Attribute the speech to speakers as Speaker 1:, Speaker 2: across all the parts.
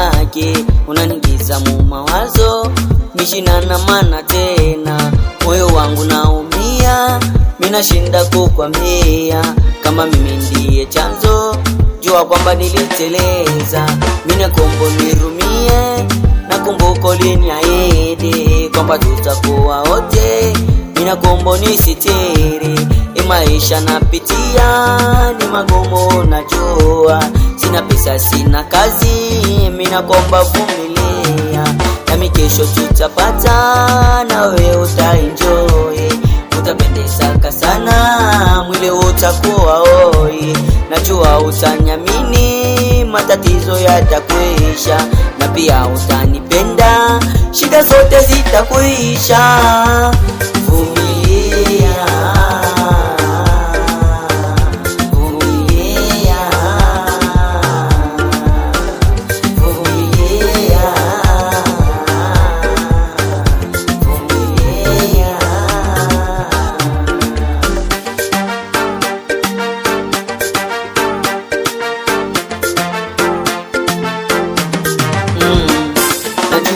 Speaker 1: yake, unanigiza mu mawazo, mishina na mana tena, moyo wangu naumia, minashinda kukwambia kama mimi ndiye chanzo. Jua kwamba niliteleza, minakombo nirumie, nakumbuka uliniahidi kwamba tutakuwa wote, minakombo nisitiri. Maisha napitia ni magumu, najua sina pesa, sina kazi, minakomba vumilia, nami kesho tutapata, nawe utaenjoy, utapendezaka sana, mwili utakuwa oi, najua utanyamini, matatizo yatakwisha, na pia utanipenda, shida zote zitakwisha. Vumilia,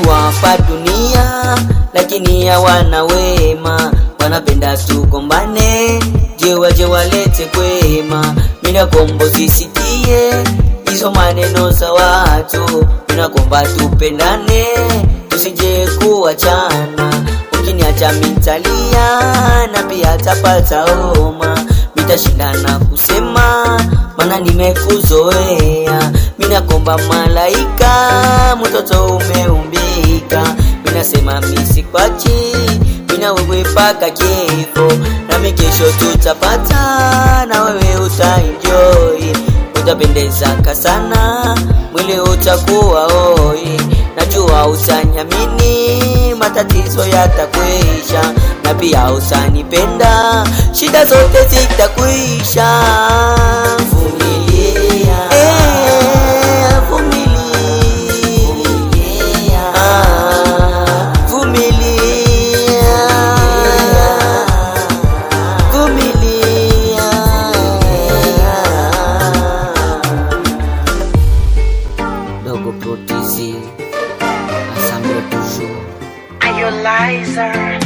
Speaker 1: hapa dunia lakini hawana wema, wanapenda tugombane, je waje walete kwema. Minakombo sisikie hizo maneno za watu, minakomba tupendane, tusije kuachana. Ukiniacha mitalia na pia tapata homa, mitashindana kusema mana nimekuzoea. Minakomba malaika, mtoto umeumbika, minasema misikwachi, mina wewe paka kifo, nami kesho tutapata, na wewe utaenjoy, utapendezaka sana, mwili utakuwa oi, najua utanyamini, matatizo yatakwisha, na pia utanipenda, shida zote zitakwisha. Vumilia, Dogo Pro TZ, ensemble toujours.
Speaker 2: Are you liar?